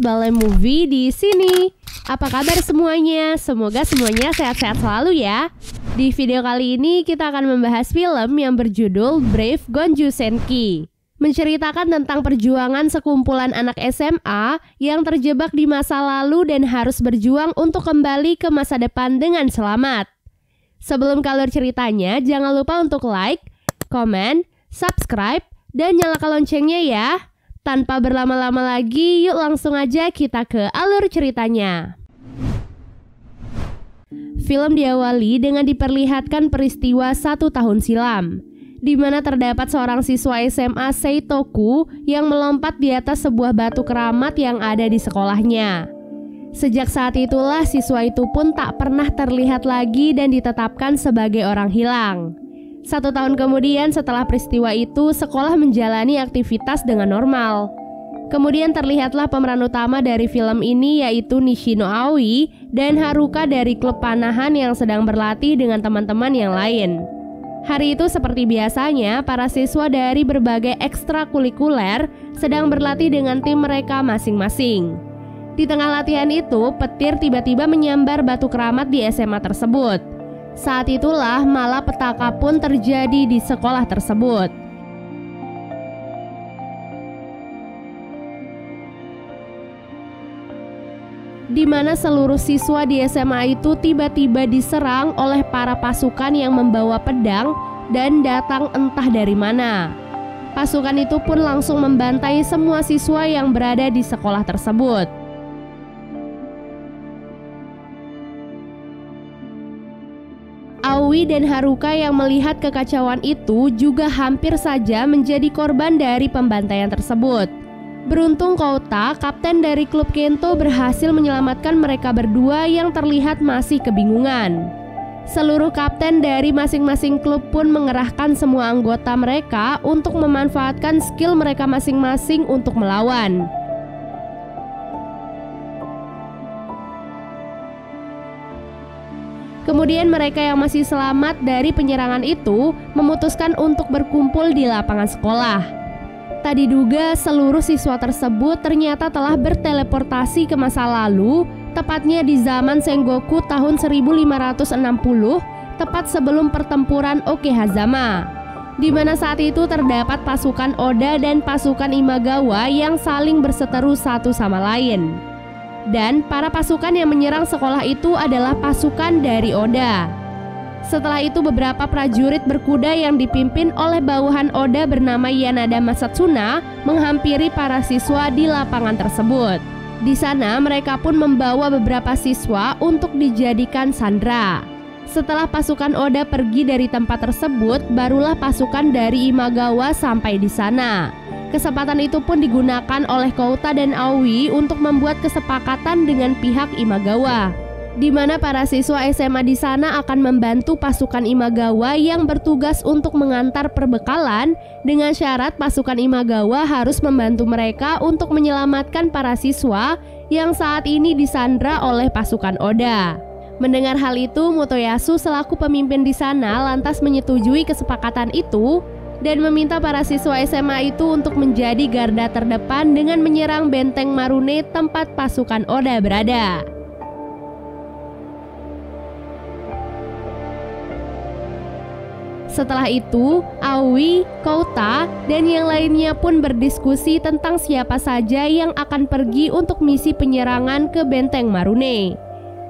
Balai Movie di sini. Apa kabar semuanya? Semoga semuanya sehat-sehat selalu ya. Di video kali ini kita akan membahas film yang berjudul Brave Gonju Senki. Menceritakan tentang perjuangan sekumpulan anak SMA yang terjebak di masa lalu dan harus berjuang untuk kembali ke masa depan dengan selamat. Sebelum ke alur ceritanya, jangan lupa untuk like, komen, subscribe, dan nyalakan loncengnya ya. Tanpa berlama-lama lagi, yuk langsung aja kita ke alur ceritanya. Film diawali dengan diperlihatkan peristiwa 1 tahun silam, di mana terdapat seorang siswa SMA Seitoku yang melompat di atas sebuah batu keramat yang ada di sekolahnya. Sejak saat itulah siswa itu pun tak pernah terlihat lagi dan ditetapkan sebagai orang hilang. 1 tahun kemudian setelah peristiwa itu, sekolah menjalani aktivitas dengan normal. Kemudian terlihatlah pemeran utama dari film ini yaitu Nishino Aoi dan Haruka dari klub panahan yang sedang berlatih dengan teman-teman yang lain. Hari itu seperti biasanya, para siswa dari berbagai ekstrakurikuler sedang berlatih dengan tim mereka masing-masing. Di tengah latihan itu, petir tiba-tiba menyambar batu keramat di SMA tersebut. Saat itulah malapetaka pun terjadi di sekolah tersebut. Di mana seluruh siswa di SMA itu tiba-tiba diserang oleh para pasukan yang membawa pedang dan datang entah dari mana. Pasukan itu pun langsung membantai semua siswa yang berada di sekolah tersebut. Aoi dan Haruka yang melihat kekacauan itu juga hampir saja menjadi korban dari pembantaian tersebut. Beruntung Kouta, kapten dari klub Kento, berhasil menyelamatkan mereka berdua yang terlihat masih kebingungan. Seluruh kapten dari masing-masing klub pun mengerahkan semua anggota mereka untuk memanfaatkan skill mereka masing-masing untuk melawan. Kemudian mereka yang masih selamat dari penyerangan itu memutuskan untuk berkumpul di lapangan sekolah. Tak diduga seluruh siswa tersebut ternyata telah berteleportasi ke masa lalu, tepatnya di zaman Sengoku tahun 1560, tepat sebelum pertempuran Okehazama, di mana saat itu terdapat pasukan Oda dan pasukan Imagawa yang saling berseteru satu sama lain. Dan para pasukan yang menyerang sekolah itu adalah pasukan dari Oda. Setelah itu beberapa prajurit berkuda yang dipimpin oleh bawahan Oda bernama Yanada Masatsuna menghampiri para siswa di lapangan tersebut. Di sana mereka pun membawa beberapa siswa untuk dijadikan sandera. Setelah pasukan Oda pergi dari tempat tersebut, barulah pasukan dari Imagawa sampai di sana. Kesempatan itu pun digunakan oleh Kouta dan Aoi untuk membuat kesepakatan dengan pihak Imagawa, di mana para siswa SMA di sana akan membantu pasukan Imagawa yang bertugas untuk mengantar perbekalan, dengan syarat pasukan Imagawa harus membantu mereka untuk menyelamatkan para siswa yang saat ini disandra oleh pasukan Oda. Mendengar hal itu, Motoyasu selaku pemimpin di sana lantas menyetujui kesepakatan itu dan meminta para siswa SMA itu untuk menjadi garda terdepan dengan menyerang benteng Marune tempat pasukan Oda berada. Setelah itu, Aoi, Kouta, dan yang lainnya pun berdiskusi tentang siapa saja yang akan pergi untuk misi penyerangan ke benteng Marune.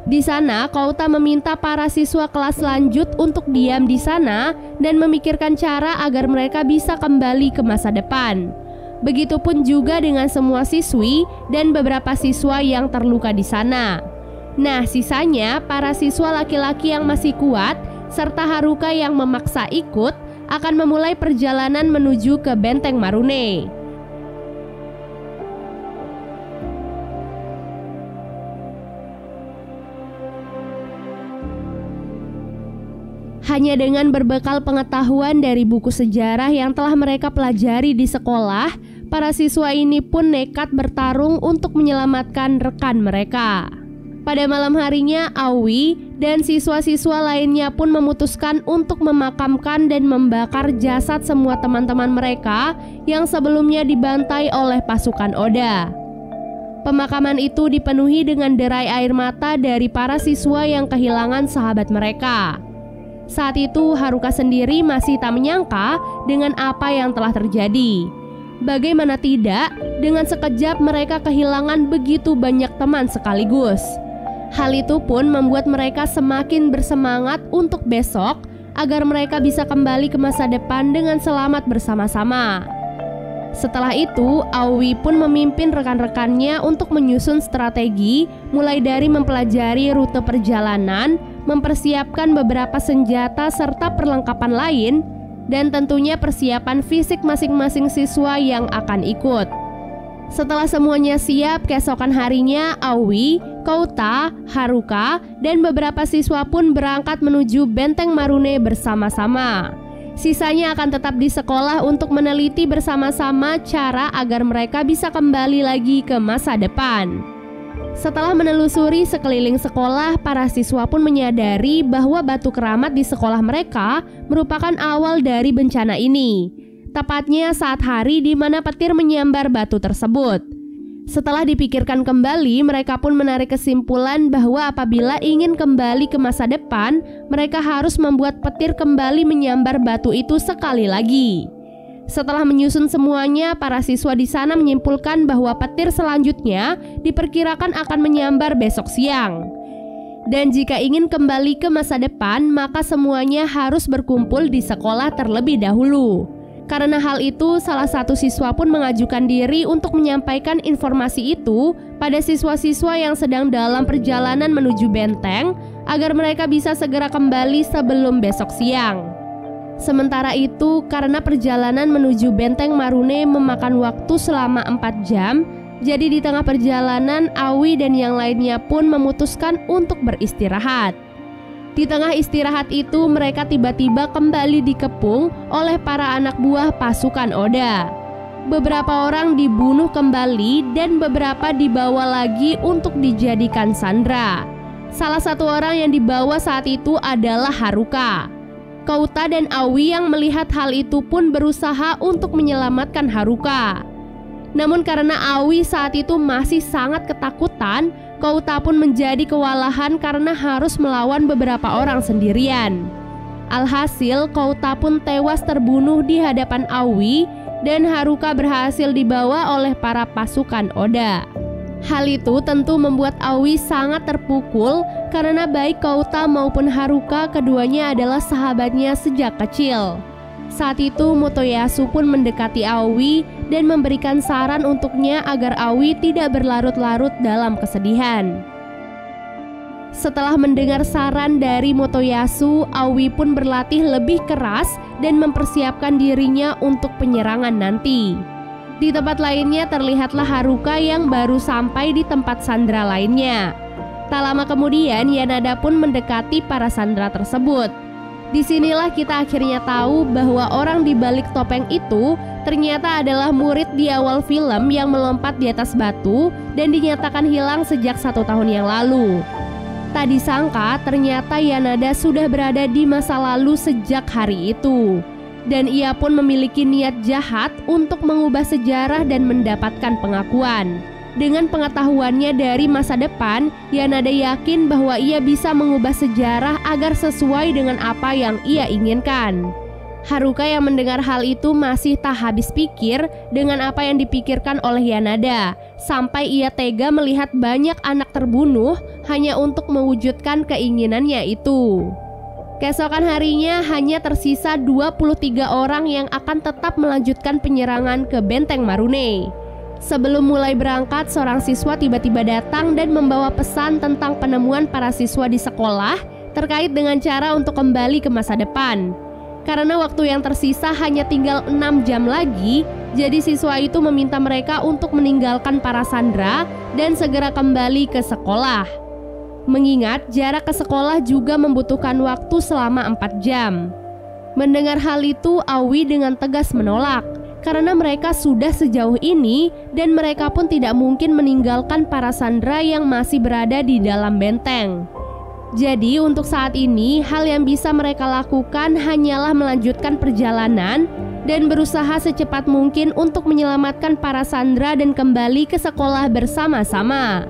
Di sana, Kouta meminta para siswa kelas lanjut untuk diam di sana dan memikirkan cara agar mereka bisa kembali ke masa depan. Begitupun juga dengan semua siswi dan beberapa siswa yang terluka di sana. Nah, sisanya para siswa laki-laki yang masih kuat serta Haruka yang memaksa ikut akan memulai perjalanan menuju ke benteng Marune. Hanya dengan berbekal pengetahuan dari buku sejarah yang telah mereka pelajari di sekolah, para siswa ini pun nekat bertarung untuk menyelamatkan rekan mereka. Pada malam harinya, Aoi dan siswa-siswa lainnya pun memutuskan untuk memakamkan dan membakar jasad semua teman-teman mereka yang sebelumnya dibantai oleh pasukan Oda. Pemakaman itu dipenuhi dengan derai air mata dari para siswa yang kehilangan sahabat mereka. Saat itu Haruka sendiri masih tak menyangka dengan apa yang telah terjadi. Bagaimana tidak, dengan sekejap mereka kehilangan begitu banyak teman sekaligus. Hal itu pun membuat mereka semakin bersemangat untuk besok agar mereka bisa kembali ke masa depan dengan selamat bersama-sama. Setelah itu, Aoi pun memimpin rekan-rekannya untuk menyusun strategi, mulai dari mempelajari rute perjalanan, mempersiapkan beberapa senjata serta perlengkapan lain, dan tentunya persiapan fisik masing-masing siswa yang akan ikut. Setelah semuanya siap, keesokan harinya Aoi, Kouta, Haruka, dan beberapa siswa pun berangkat menuju Benteng Marune bersama-sama. Sisanya akan tetap di sekolah untuk meneliti bersama-sama cara agar mereka bisa kembali lagi ke masa depan. Setelah menelusuri sekeliling sekolah, para siswa pun menyadari bahwa batu keramat di sekolah mereka merupakan awal dari bencana ini. Tepatnya saat hari di mana petir menyambar batu tersebut. Setelah dipikirkan kembali, mereka pun menarik kesimpulan bahwa apabila ingin kembali ke masa depan, mereka harus membuat petir kembali menyambar batu itu sekali lagi. Setelah menyusun semuanya, para siswa di sana menyimpulkan bahwa petir selanjutnya diperkirakan akan menyambar besok siang. Dan jika ingin kembali ke masa depan, maka semuanya harus berkumpul di sekolah terlebih dahulu. Karena hal itu, salah satu siswa pun mengajukan diri untuk menyampaikan informasi itu pada siswa-siswa yang sedang dalam perjalanan menuju benteng agar mereka bisa segera kembali sebelum besok siang. Sementara itu, karena perjalanan menuju Benteng Marune memakan waktu selama 4 jam, jadi di tengah perjalanan Aoi dan yang lainnya pun memutuskan untuk beristirahat. Di tengah istirahat itu, mereka tiba-tiba kembali dikepung oleh para anak buah pasukan Oda. Beberapa orang dibunuh kembali dan beberapa dibawa lagi untuk dijadikan sandera. Salah satu orang yang dibawa saat itu adalah Haruka. Kouta dan Aoi yang melihat hal itu pun berusaha untuk menyelamatkan Haruka. Namun karena Aoi saat itu masih sangat ketakutan, Kouta pun menjadi kewalahan karena harus melawan beberapa orang sendirian. Alhasil, Kouta pun tewas terbunuh di hadapan Aoi dan Haruka berhasil dibawa oleh para pasukan Oda. Hal itu tentu membuat Aoi sangat terpukul karena baik Kouta maupun Haruka keduanya adalah sahabatnya sejak kecil. Saat itu Motoyasu pun mendekati Aoi dan memberikan saran untuknya agar Aoi tidak berlarut-larut dalam kesedihan. Setelah mendengar saran dari Motoyasu, Aoi pun berlatih lebih keras dan mempersiapkan dirinya untuk penyerangan nanti. Di tempat lainnya terlihatlah Haruka yang baru sampai di tempat sandera lainnya. Tak lama kemudian Yanada pun mendekati para sandera tersebut. Disinilah kita akhirnya tahu bahwa orang di balik topeng itu ternyata adalah murid di awal film yang melompat di atas batu dan dinyatakan hilang sejak 1 tahun yang lalu. Tak disangka ternyata Yanada sudah berada di masa lalu sejak hari itu. Dan ia pun memiliki niat jahat untuk mengubah sejarah dan mendapatkan pengakuan. Dengan pengetahuannya dari masa depan, Yanada yakin bahwa ia bisa mengubah sejarah agar sesuai dengan apa yang ia inginkan. Haruka yang mendengar hal itu masih tak habis pikir dengan apa yang dipikirkan oleh Yanada, sampai ia tega melihat banyak anak terbunuh hanya untuk mewujudkan keinginannya itu. Keesokan harinya hanya tersisa 23 orang yang akan tetap melanjutkan penyerangan ke Benteng Marune. Sebelum mulai berangkat, seorang siswa tiba-tiba datang dan membawa pesan tentang penemuan para siswa di sekolah terkait dengan cara untuk kembali ke masa depan. Karena waktu yang tersisa hanya tinggal 6 jam lagi, jadi siswa itu meminta mereka untuk meninggalkan para sandera dan segera kembali ke sekolah. Mengingat jarak ke sekolah juga membutuhkan waktu selama 4 jam. Mendengar hal itu, Aoi dengan tegas menolak. Karena mereka sudah sejauh ini dan mereka pun tidak mungkin meninggalkan para sandera yang masih berada di dalam benteng. Jadi untuk saat ini hal yang bisa mereka lakukan hanyalah melanjutkan perjalanan dan berusaha secepat mungkin untuk menyelamatkan para sandera dan kembali ke sekolah bersama-sama.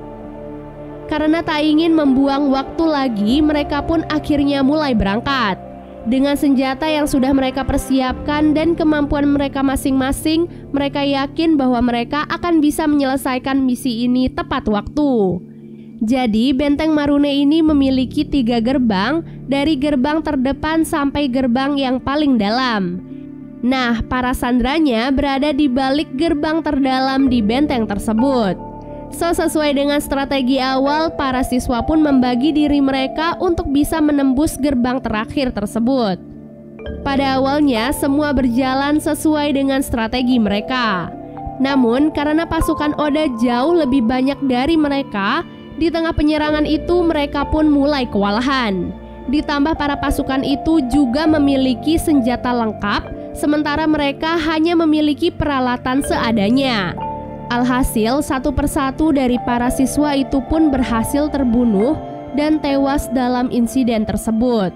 Karena tak ingin membuang waktu lagi, mereka pun akhirnya mulai berangkat. Dengan senjata yang sudah mereka persiapkan dan kemampuan mereka masing-masing, mereka yakin bahwa mereka akan bisa menyelesaikan misi ini tepat waktu. Jadi, Benteng Marune ini memiliki 3 gerbang, dari gerbang terdepan sampai gerbang yang paling dalam. Nah, para sandranya berada di balik gerbang terdalam di benteng tersebut. So, sesuai dengan strategi awal, para siswa pun membagi diri mereka untuk bisa menembus gerbang terakhir tersebut. Pada awalnya, semua berjalan sesuai dengan strategi mereka. Namun, karena pasukan Oda jauh lebih banyak dari mereka, di tengah penyerangan itu mereka pun mulai kewalahan. Ditambah para pasukan itu juga memiliki senjata lengkap, sementara mereka hanya memiliki peralatan seadanya. Alhasil, satu persatu dari para siswa itu pun berhasil terbunuh dan tewas dalam insiden tersebut.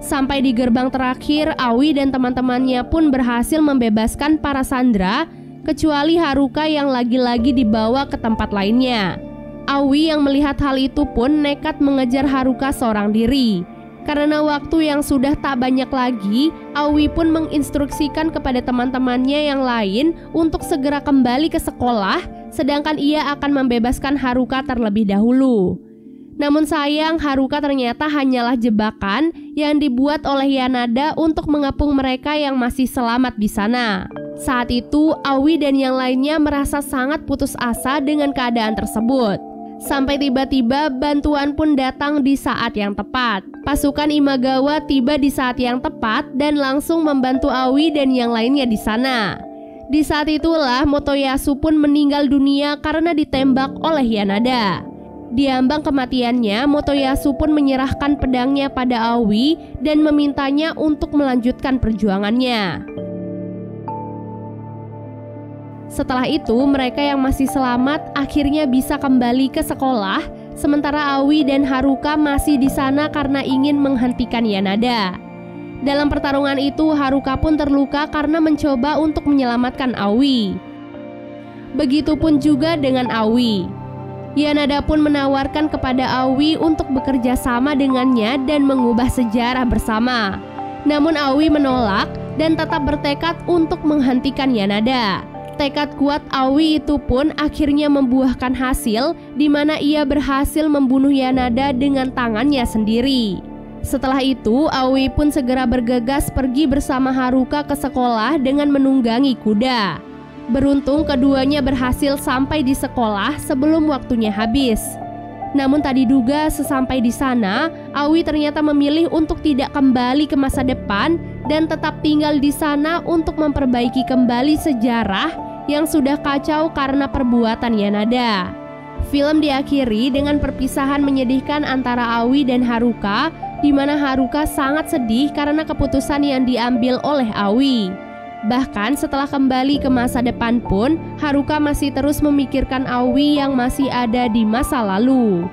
Sampai di gerbang terakhir, Aoi dan teman-temannya pun berhasil membebaskan para sandera, kecuali Haruka yang lagi-lagi dibawa ke tempat lainnya. Aoi yang melihat hal itu pun nekat mengejar Haruka seorang diri. Karena waktu yang sudah tak banyak lagi, Aoi pun menginstruksikan kepada teman-temannya yang lain untuk segera kembali ke sekolah, sedangkan ia akan membebaskan Haruka terlebih dahulu. Namun sayang, Haruka ternyata hanyalah jebakan yang dibuat oleh Yanada untuk mengepung mereka yang masih selamat di sana. Saat itu, Aoi dan yang lainnya merasa sangat putus asa dengan keadaan tersebut. Sampai tiba-tiba bantuan pun datang di saat yang tepat. Pasukan Imagawa tiba di saat yang tepat dan langsung membantu Aoi dan yang lainnya di sana. Di saat itulah Motoyasu pun meninggal dunia karena ditembak oleh Yanada. Diambang kematiannya, Motoyasu pun menyerahkan pedangnya pada Aoi dan memintanya untuk melanjutkan perjuangannya. Setelah itu, mereka yang masih selamat akhirnya bisa kembali ke sekolah, sementara Aoi dan Haruka masih di sana karena ingin menghentikan Yanada. Dalam pertarungan itu, Haruka pun terluka karena mencoba untuk menyelamatkan Aoi. Begitupun juga dengan Aoi. Yanada pun menawarkan kepada Aoi untuk bekerja sama dengannya dan mengubah sejarah bersama. Namun Aoi menolak dan tetap bertekad untuk menghentikan Yanada. Tekad kuat Aoi itu pun akhirnya membuahkan hasil, di mana ia berhasil membunuh Yanada dengan tangannya sendiri. Setelah itu, Aoi pun segera bergegas pergi bersama Haruka ke sekolah dengan menunggangi kuda. Beruntung keduanya berhasil sampai di sekolah sebelum waktunya habis. Namun tak diduga sesampai di sana, Aoi ternyata memilih untuk tidak kembali ke masa depan dan tetap tinggal di sana untuk memperbaiki kembali sejarah yang sudah kacau karena perbuatan Yanada. Film diakhiri dengan perpisahan menyedihkan antara Aoi dan Haruka, di mana Haruka sangat sedih karena keputusan yang diambil oleh Aoi. Bahkan setelah kembali ke masa depan pun, Haruka masih terus memikirkan Aoi yang masih ada di masa lalu.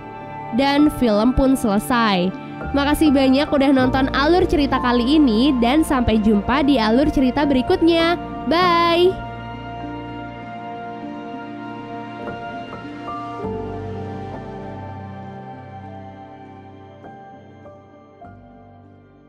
Dan film pun selesai. Makasih banyak udah nonton alur cerita kali ini dan sampai jumpa di alur cerita berikutnya. Bye!